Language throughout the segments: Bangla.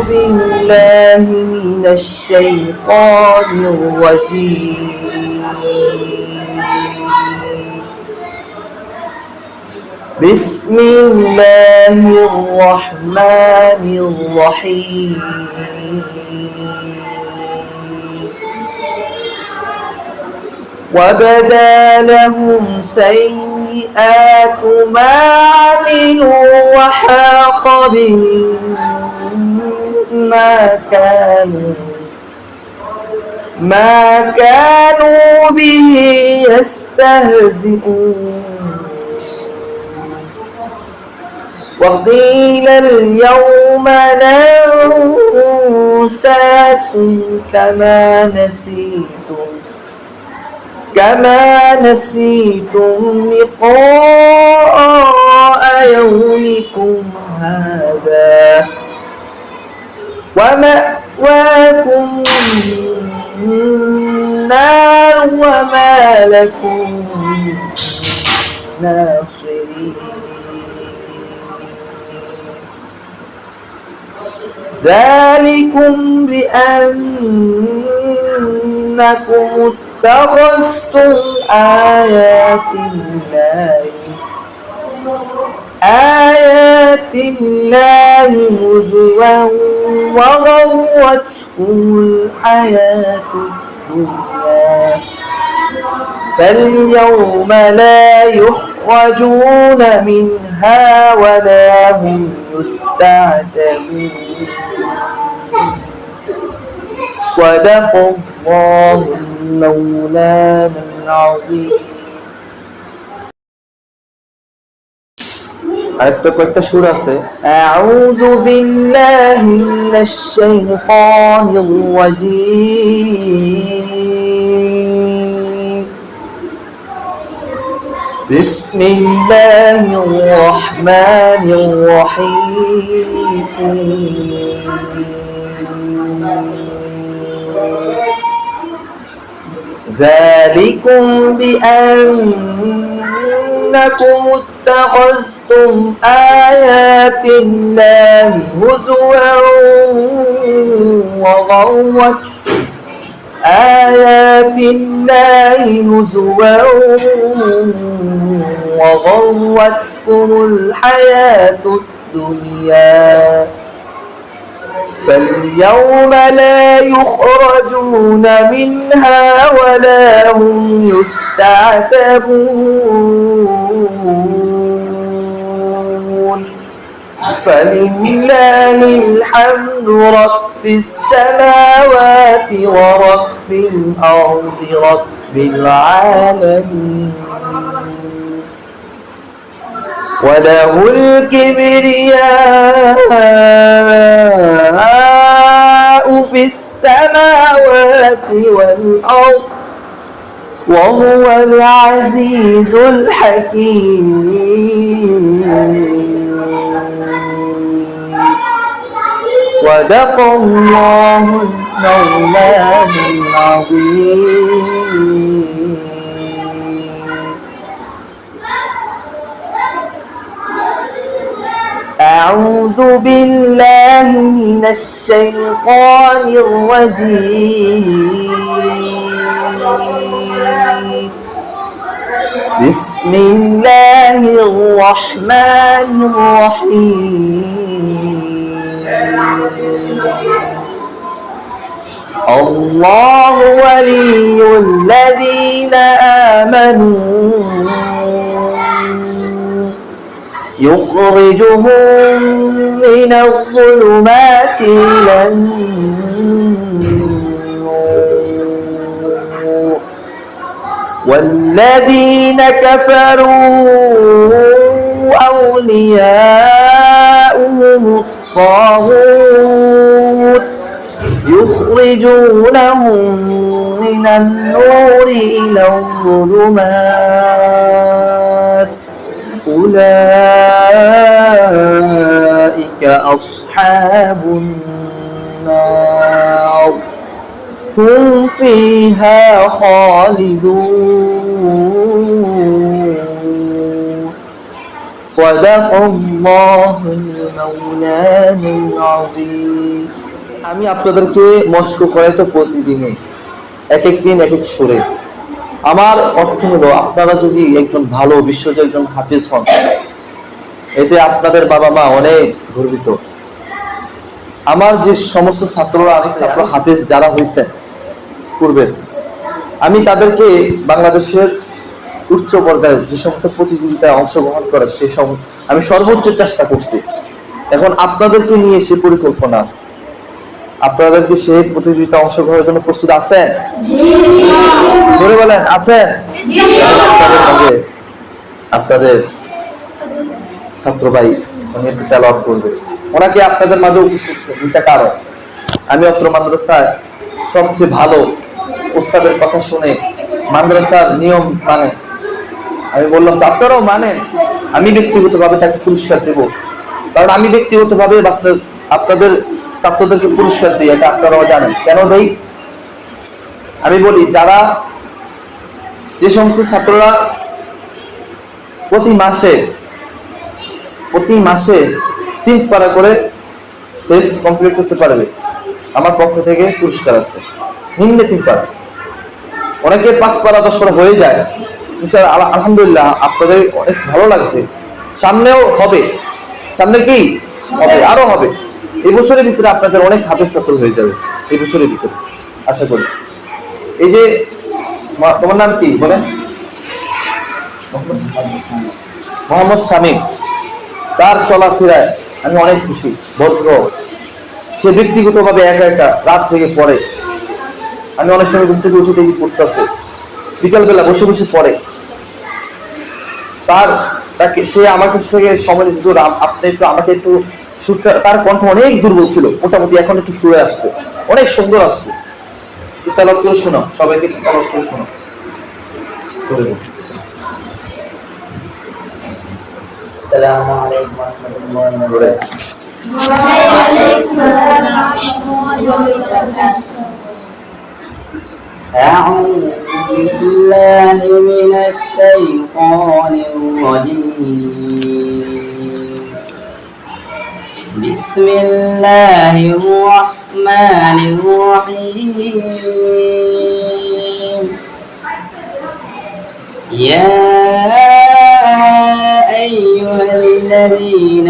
بالله من الشيطان الرجيم. بسم الله الرحمن الرحيم. وبدا لهم سيئات ما عملوا وحاق بهم ما كانوا به يستهزئون. وقيل اليوم ننساكم كما نسيتم لقاء يومكم هذا ومأواكم النار وما لكم من ناصرين. ذلكم بأنكم اتخذتم آيات الله هزوا وغرتكم الحياة الدنيا فاليوم لا يخرجون منها ولا هم يستعتبون. صدق الله مولانا العظيم. আরেকটা কয়েকটা সুর আছে। আউযু বিল্লাহি মিনাশ শাইতানির রাজীম। বিসমিল্লাহির রাহমানির রাহিম। ذلكم بأنكم اتخذتم آيات الله هزوا وغرتكم الحياة الدنيا فاليوم لا يخرجون منها ولا هم يستعتبون. فلله الحمد رب السماوات ورب الأرض رب العالمين وله الكبرياء في السماوات والأرض وهو العزيز الحكيم. صدق الله مولانا العظيم. أعوذ بالله من الشيطان الرجيم. بسم الله الرحمن الرحيم. الله ولي الذين آمنوا يخرجهم من الظلمات إلى النور والذين كفروا أولياؤهم الطاغوت يخرجونهم من النور إلى الظلمات أولئك أصحاب النار هم فيها خالدون. সাদাকাল্লাহুল মাওলানাল আযীম। আমি আপনাদেরকে মস্ক করাই তো প্রতিদিনই, এক এক দিন এক এক সুরে। আমার অর্থ হলো, আপনারা যদি একজন ভালো বিশ্বজয় একজন হাফেজ হন, এতে আপনাদের বাবা মা অনেক গর্বিত। আমার যে সমস্ত ছাত্ররা আছে, হাফেজ যারা হয়েছে পূর্বের, আমি তাদেরকে বাংলাদেশের উচ্চ পর্যায়ে যে সমস্ত প্রতিযোগিতায় অংশগ্রহণ করে সে আমি সর্বোচ্চ চেষ্টা করছি। এখন আপনাদেরকে নিয়ে সে পরিকল্পনা আছে। আপনাদেরকে সেই প্রতিযোগিতায় অংশগ্রহণের জন্য প্রস্তুত আছেন? জোরে বলেন, আছেন? আপনাদের ছাত্র ভাই উনি একটু তেলাওয়াত করবে, ওনাকে আপনাদের মাঝে উপস্থিত দুইটা কারণ। আমি অত্র মাদ্রাসায় সবচেয়ে ভালো উস্তাদের কথা শুনে মাদ্রাসার নিয়ম মানে, আমি বললাম তো আপনারাও মানেন, আমি ব্যক্তিগতভাবে তাকে পুরস্কার দেব, কারণ আমি ব্যক্তিগতভাবে আপনাদের ছাত্রদেরকে পুরস্কার দিই, এটা আপনারাও জানেন। কেন দেই? আমি বলি, যারা যে সমস্ত ছাত্ররা প্রতি মাসে 3 পারা করে টেস্ট কমপ্লিট করতে পারবে, আমার পক্ষ থেকে পুরস্কার আছে। নিম্নে 3 পারা, অনেকে 5 পারা 10 পারা হয়ে যায়। আলহামদুলিল্লাহ, আপনাদের অনেক ভালো লাগছে। সামনেও হবে, সামনে কি হবে, আরো হবে। এই বছরের ভিতরে আপনাদের অনেক হাফেজ ছাত্র হয়ে যাবে, এই বছরের ভিতরে আশা করি। এই যে তোমার নাম কি বলেন? মোহাম্মদ শামীম, তার চলাফেরায় আমি অনেক খুশি। ভদ্র, সে ব্যক্তিগতভাবে একা একা রাত জেগে পড়ে। আমি অনেক সময় ঘুম থেকে উঠে দেখি পড়তেছে, বিকালবেলা বসে বসে পড়ে। তাকে সে আমার কাছ থেকে সময় দিত, আপনি একটু আমাকে একটু সুরটা, তার কণ্ঠ অনেক দুর্বল ছিল, মোটামুটি এখন একটু সুরে আসছে, অনেক সুন্দর আসছে। তেলাওয়াত করে শোনো, সবাইকে তেলাওয়াত করে শোনো। আসসালামু আলাইকুম ওয়া রাহমাতুল্লাহি ওয়া বারাকাতুহু। أعوذ بالله من الشيطان الرجيم. بسم الله الرحمن الرحيم. يا أيها الذين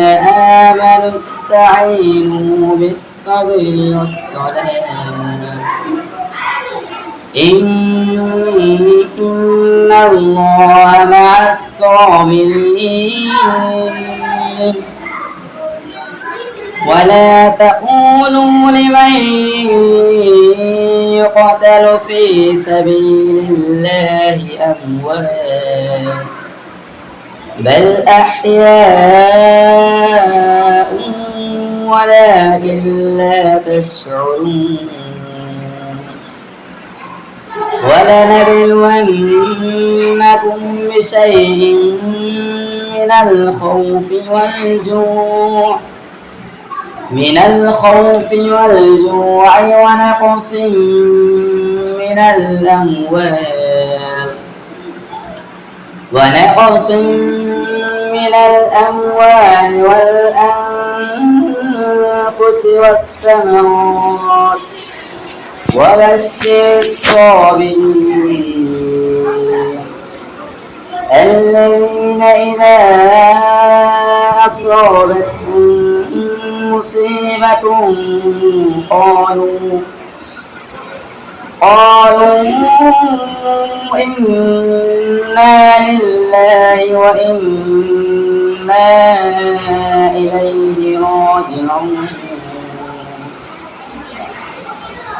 آمنوا استعينوا بالصبر والصلاة إن الله مع الصابرين. ولا تقولوا لمن يقتل في سبيل الله أموات بل أحياء ولكن لا تشعرون. ولنبلونكم بشيء من الخوف والجوع ونقص من الأموال والأنفس والثمرات وبشر الصابرين الذين إذا أصابتهم مصيبة قالوا إنا لله وإنا إليه راجعون.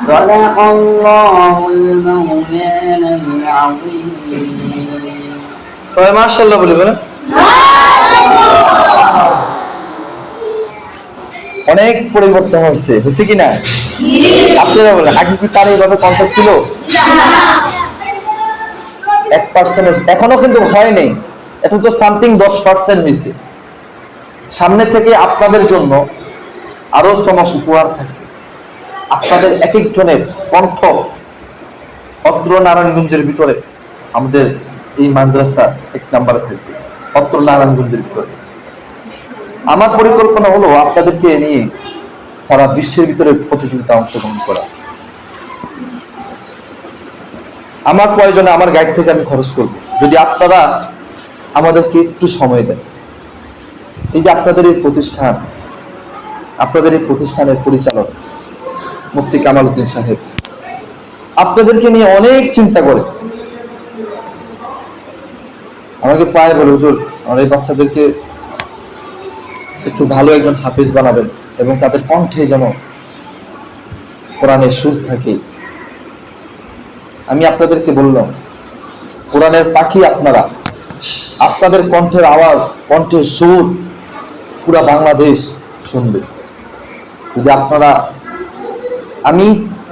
صدق الله المولانا العظيم. মাশাআল্লাহ বলে বলেন। অনেক পরিবর্তন হয়েছে কিনা? আপনারা বলেন, আগে কি তার এইভাবে কণ্ঠ ছিল? 1% এখনো কিন্তু হয় নাই, এটা তো সামথিং 10% হয়েছে। সামনে থেকে আপনাদের জন্য আরো চমক উপহার থাকবে। আপনাদের এক একজনের কণ্ঠ অত্র নারায়ণগঞ্জের ভিতরে আমাদের এই মাদ্রাসা 1 নম্বরে থাকবে, অত্র নারায়ণগঞ্জের ভিতরে। আমার পরিকল্পনা হলো আপনাদেরকে নিয়ে সারা বিশ্বের ভিতরে প্রতিযোগিতা অংশগ্রহণ করা। আমার প্রয়োজনে আমার গাইড থেকে আমি খরচ করব, যদি আপনারা আমাদেরকে একটু সময় দেন। এই যে আপনাদের এই প্রতিষ্ঠানের পরিচালক মুফতি কামাল উদ্দিন সাহেব আপনাদেরকে নিয়ে অনেক চিন্তা করে, আমাকে প্রায় বলে, হুজুর আমার এই বাচ্চাদেরকে একটু ভালো একজন হাফেজ বানাবেন এবং তাদের কণ্ঠে যেন কোরআনের সুর থাকে। আমি আপনাদেরকে বললাম, কোরআনের পাখি আপনারা, আপনাদের কণ্ঠের আওয়াজ, কণ্ঠের সুর পুরা বাংলাদেশ শুনবে। যদি আপনারা, আমি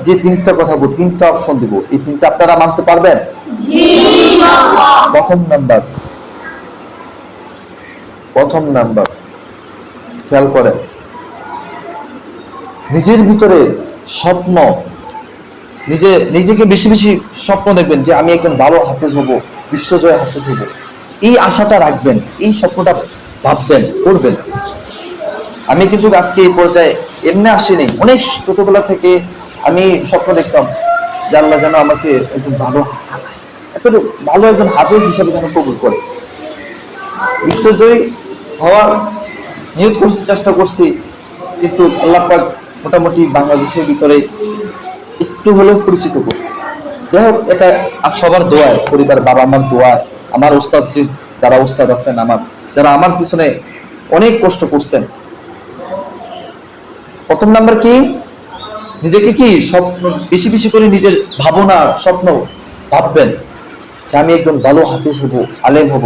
যে তিনটা কথা বলবো, তিনটা অপশন দিব, এই তিনটা আপনারা মানতে পারবেন? প্রথম নাম্বার খেয়াল করেন, নিজের ভিতরে স্বপ্ন, নিজেকে বেশি বেশি স্বপ্ন দেখবেন যে আমি একজন ভালো হাফেজ হব, বিশ্বজয় হাফেজ হব। এই আশাটা রাখবেন, এই স্বপ্নটা ভাববেন, করবেন। আমি কিন্তু আজকে এই পর্যায়ে এমনি আসিনি, অনেক ছোটবেলা থেকে আমি স্বপ্ন দেখতাম যে আল্লাহ যেন আমাকে একজন ভালো একজন হাফেজ হিসেবে যেন কবুল করে। বিশ্বজয়ী হওয়ার নিয়ত করছি, চেষ্টা করছি, কিন্তু আল্লাহ পাক মোটামুটি বাংলাদেশের ভিতরে একটু হলেও পরিচিত করছে। যাই হোক, এটা সবার দোয়ায়, পরিবার, বাবা আমার দোয়ায়, আমার ওস্তাদ যারা ওস্তাদ আছেন, যারা আমার পিছনে অনেক কষ্ট করছেন। প্রথম নাম্বার কি, নিজেকে কি স্বপ্ন বেশি বেশি করে নিজের ভাবনা, স্বপ্ন ভাববেন যে আমি একজন ভালো হাফেজ হব, আলেম হব।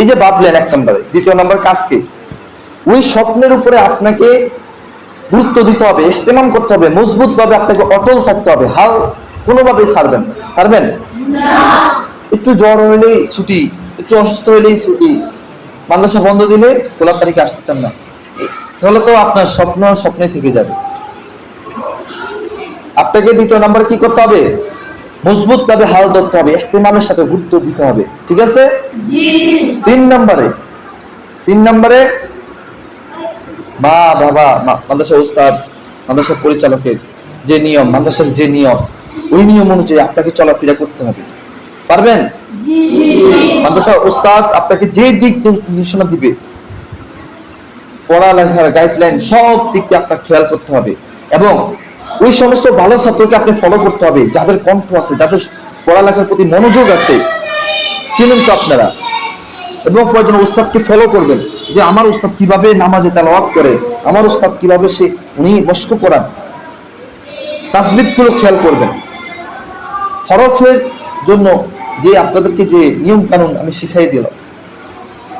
এই যে ভাবলেন এক নম্বরে। দ্বিতীয় নম্বর কাজ কি, ওই স্বপ্নের উপরে আপনাকে গুরুত্ব দিতে হবে, ইহতেমাম করতে হবে, মজবুত ভাবে আপনাকে অটল থাকতে হবে। হাল কোনোভাবেই ছাড়বেন না। একটু জ্বর হইলেই ছুটি, একটু অসুস্থ হইলেই ছুটি, মাদ্রাসা বন্ধ দিলে 16 তারিখে আসতে চান না, তাহলে তো আপনার স্বপ্নে থেকে যাবে। আপনাকে দ্বিতীয় নাম্বার কি করতে হবে, মজবুত ভাবে হাল ধরতে হবে, ইহতেমামের সাথে গুরুত্ব দিতে হবে। ঠিক আছে? তিন নম্বরে মা বাবা, মাদ্রাসা উস্তাদ, মাদ্রাসা পরিচালকের যে নিয়ম, মাদ্রাসার যে নিয়ম, ওই নিয়ম অনুযায়ী আপনাকে চলাফেরা করতে হবে। পারবেন? মাদ্রাসা উস্তাদ আপনাকে যে দিক নির্দেশনা দিবে, পড়ালেখার গাইডলাইন, সব দিক দিয়ে আপনার খেয়াল করতে হবে এবং ওই সমস্ত ভালো ছাত্রকে আপনি ফলো করতে হবে, যাদের কণ্ঠ আছে, যাদের পড়ালেখার প্রতি মনোযোগ আছে, চিনেন তো আপনারা। এবং প্রয়োজন উস্তাদকে ফলো করবেন, যে আমার উস্তাদ কিভাবে নামাজে তেলাওয়াত করে, আমার উস্তাদ কিভাবে উনি মস্ক করান, তাসবিহগুলো খেয়াল করবেন। হরফের জন্য যে আপনাদেরকে যে নিয়ম কানুন আমি শিখাই দিলাম,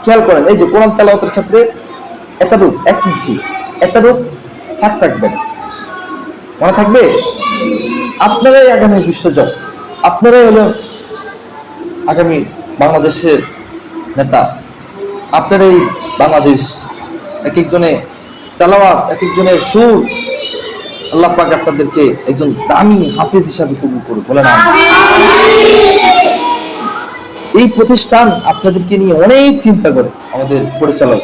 খেয়াল করেন। এই যে কোরআন তেলাওয়াতের ক্ষেত্রে একটা রূপ, 1 ইঞ্চি একটা রূপ ফাঁক রাখবেন, মনে থাকবে? আপনারাই আগামী বিশ্বজয়, আপনারাই হলো আগামী বাংলাদেশের নেতা, আপনারাই বাংলাদেশ। এক একজনে তেলাওয়াত, এক একজনের সুর, আল্লাহ পাক আপনাদেরকে একজন দামি হাফেজ হিসাবে কবুল করুন, বলেন আমিন। এই প্রতিষ্ঠান আপনাদেরকে নিয়ে অনেক চিন্তা করে, আমাদের পরিচালক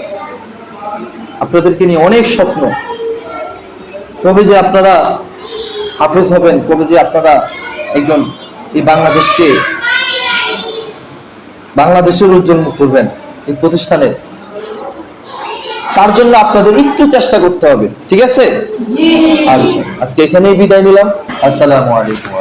আপনাদেরকে নিয়ে অনেক স্বপ্ন, কবে যে আপনারা হাফেজ হবেন, কবে যে আপনারা একজন এই বাংলাদেশের উজ্জ্বল মুখ করবেন এই প্রতিষ্ঠানে, তার জন্য আপনাদের একটু চেষ্টা করতে হবে। ঠিক আছে? আজকে এখানেই বিদায় নিলাম। আসসালামু আলাইকুম।